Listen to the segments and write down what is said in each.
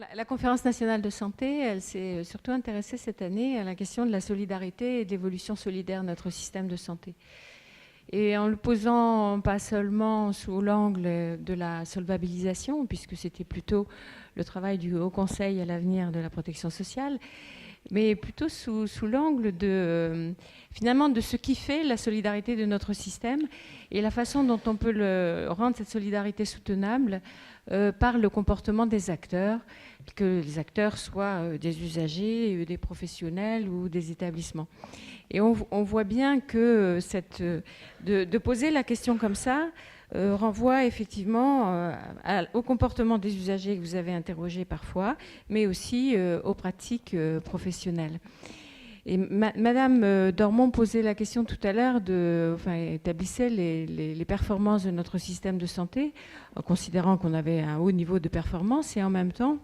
La Conférence nationale de santé, elle s'est surtout intéressée cette année à la question de la solidarité et de l'évolution solidaire de notre système de santé. Et en le posant pas seulement sous l'angle de la solvabilisation, puisque c'était plutôt le travail du Haut Conseil à l'avenir de la protection sociale, mais plutôt sous l'angle finalement de ce qui fait la solidarité de notre système et la façon dont on peut rendre cette solidarité soutenable par le comportement des acteurs, que les acteurs soient des usagers, des professionnels ou des établissements. Et on voit bien que de poser la question comme ça renvoie effectivement au comportement des usagers que vous avez interrogé parfois, mais aussi aux pratiques professionnelles. Et Madame Dormont posait la question tout à l'heure, établissait les performances de notre système de santé, en considérant qu'on avait un haut niveau de performance, et en même temps,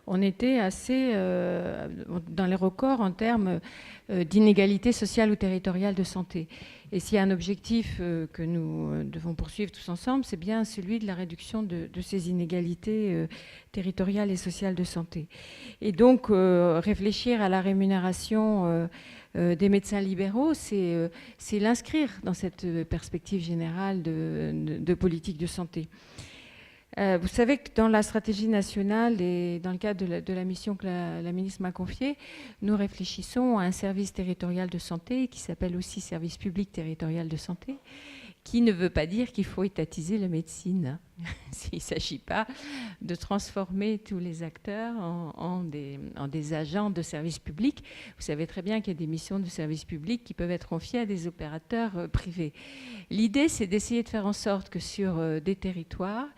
on était assez dans les records en termes d'inégalité sociale ou territoriale de santé. Et s'il y a un objectif que nous devons poursuivre tous ensemble, c'est bien celui de la réduction de ces inégalités territoriales et sociales de santé. Et donc, réfléchir à la rémunération des médecins libéraux, c'est l'inscrire dans cette perspective générale de politique de santé. Vous savez que dans la stratégie nationale et dans le cadre de la mission que la ministre m'a confiée, nous réfléchissons à un service territorial de santé qui s'appelle aussi service public territorial de santé, qui ne veut pas dire qu'il faut étatiser la médecine. Il ne s'agit pas de transformer tous les acteurs en des agents de service public. Vous savez très bien qu'il y a des missions de service public qui peuvent être confiées à des opérateurs privés. L'idée, c'est d'essayer de faire en sorte que sur des territoires,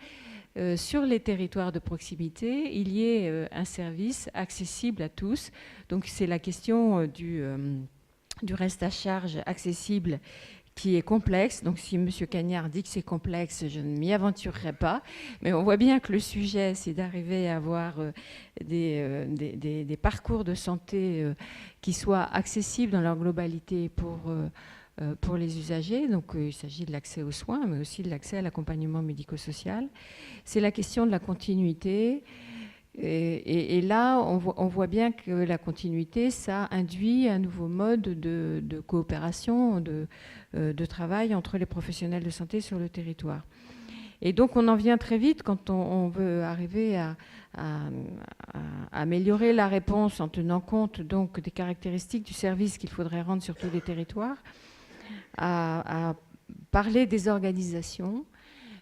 sur les territoires de proximité, il y ait un service accessible à tous. Donc c'est la question du reste à charge accessible qui est complexe. Donc si M. Cagnard dit que c'est complexe, je ne m'y aventurerai pas. Mais on voit bien que le sujet, c'est d'arriver à avoir des parcours de santé qui soient accessibles dans leur globalité pour les usagers. Donc il s'agit de l'accès aux soins, mais aussi de l'accès à l'accompagnement médico-social. C'est la question de la continuité. Et là, on voit bien que la continuité, ça induit un nouveau mode de coopération, de travail entre les professionnels de santé sur le territoire. Et donc, on en vient très vite quand on veut arriver à améliorer la réponse en tenant compte donc des caractéristiques du service qu'il faudrait rendre sur tous les territoires, à parler des organisations,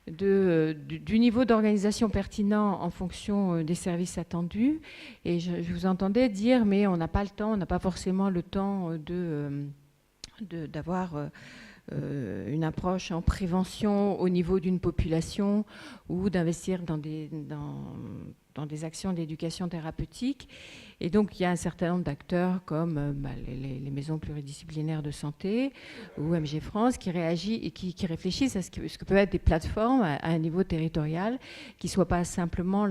du niveau d'organisation pertinent en fonction des services attendus. Et je vous entendais dire, mais on n'a pas le temps, on n'a pas forcément le temps d'avoir une approche en prévention au niveau d'une population ou d'investir dans des actions d'éducation thérapeutique. Et donc, il y a un certain nombre d'acteurs comme les maisons pluridisciplinaires de santé ou MG France qui réfléchissent à ce que peuvent être des plateformes à un niveau territorial qui ne soit pas simplement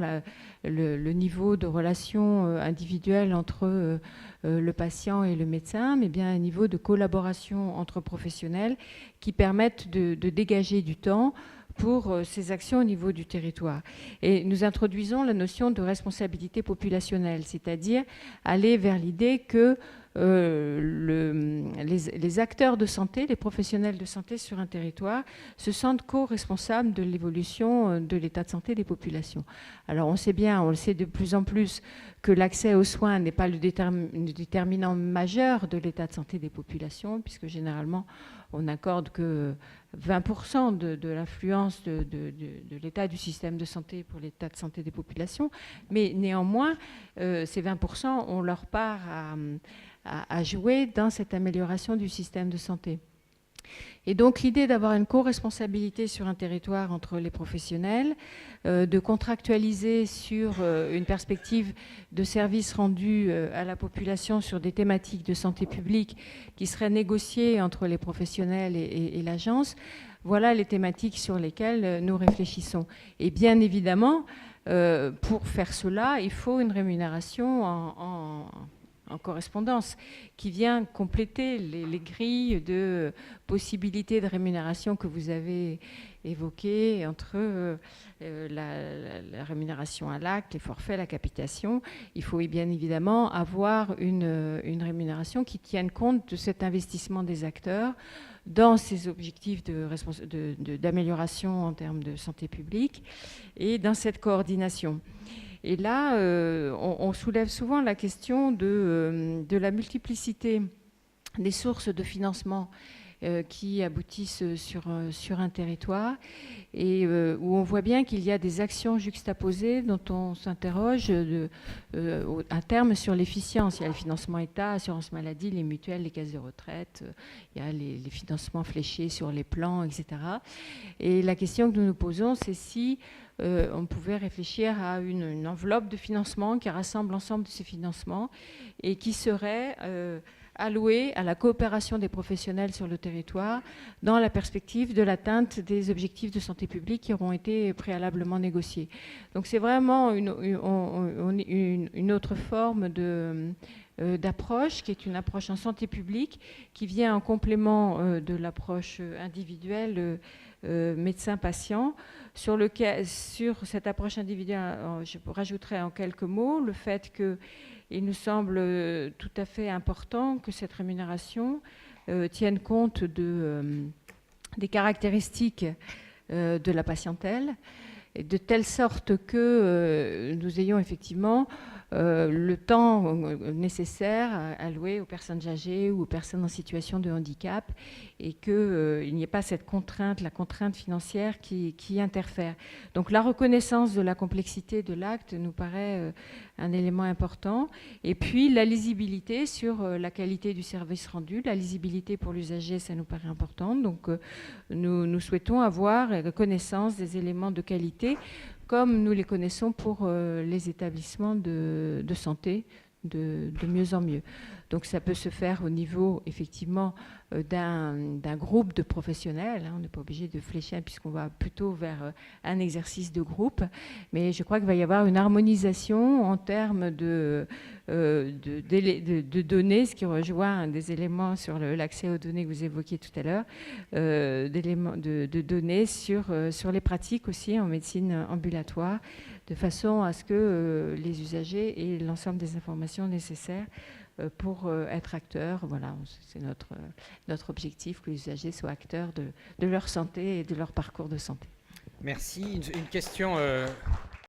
le niveau de relation individuelle entre le patient et le médecin, mais bien un niveau de collaboration entre professionnels qui permettent de dégager du temps pour ces actions au niveau du territoire. Et nous introduisons la notion de responsabilité populationnelle, c'est-à-dire aller vers l'idée que les acteurs de santé, les professionnels de santé sur un territoire se sentent co-responsables de l'évolution de l'état de santé des populations. Alors on sait bien, on le sait de plus en plus, que l'accès aux soins n'est pas le déterminant majeur de l'état de santé des populations, puisque généralement on n'accorde que 20% de l'influence de l'état du système de santé pour l'état de santé des populations. Mais néanmoins, ces 20% ont leur part à jouer dans cette amélioration du système de santé. Et donc l'idée d'avoir une co-responsabilité sur un territoire entre les professionnels, de contractualiser sur une perspective de services rendus à la population sur des thématiques de santé publique qui seraient négociées entre les professionnels et l'agence, voilà les thématiques sur lesquelles nous réfléchissons. Et bien évidemment, pour faire cela, il faut une rémunération en en correspondance, qui vient compléter les grilles de possibilités de rémunération que vous avez évoquées entre la rémunération à l'acte, les forfaits, la capitation. Il faut bien évidemment avoir une rémunération qui tienne compte de cet investissement des acteurs dans ces objectifs d'amélioration en termes de santé publique et dans cette coordination. Et là, on soulève souvent la question de la multiplicité des sources de financement qui aboutissent sur un territoire et où on voit bien qu'il y a des actions juxtaposées dont on s'interroge à terme sur l'efficience. Il y a le financement État, assurance maladie, les mutuelles, les caisses de retraite, il y a les financements fléchés sur les plans, etc. Et la question que nous nous posons, c'est si on pouvait réfléchir à une enveloppe de financement qui rassemble l'ensemble de ces financements et qui serait allouée à la coopération des professionnels sur le territoire dans la perspective de l'atteinte des objectifs de santé publique qui auront été préalablement négociés. Donc c'est vraiment une autre forme d'approche qui est une approche en santé publique qui vient en complément de l'approche individuelle médecin-patient. Sur cette approche individuelle, je rajouterai en quelques mots le fait qu'il nous semble tout à fait important que cette rémunération tienne compte des caractéristiques de la patientèle, de telle sorte que nous ayons effectivement le temps nécessaire alloué aux personnes âgées ou aux personnes en situation de handicap et qu'il n'y ait pas cette contrainte, la contrainte financière qui interfère. Donc la reconnaissance de la complexité de l'acte nous paraît un élément important. Et puis la lisibilité sur la qualité du service rendu, la lisibilité pour l'usager, ça nous paraît important. Donc nous souhaitons avoir connaissance des éléments de qualité comme nous les connaissons pour les établissements de santé de mieux en mieux. Donc ça peut se faire au niveau effectivement d'un groupe de professionnels. On n'est pas obligé de flécher puisqu'on va plutôt vers un exercice de groupe. Mais je crois qu'il va y avoir une harmonisation en termes de données, ce qui rejoint un des éléments sur l'accès aux données que vous évoquiez tout à l'heure, d'éléments de données sur les pratiques aussi en médecine ambulatoire, de façon à ce que les usagers aient l'ensemble des informations nécessaires pour être acteurs. Voilà, c'est notre objectif, que les usagers soient acteurs de leur santé et de leur parcours de santé. Merci. Une question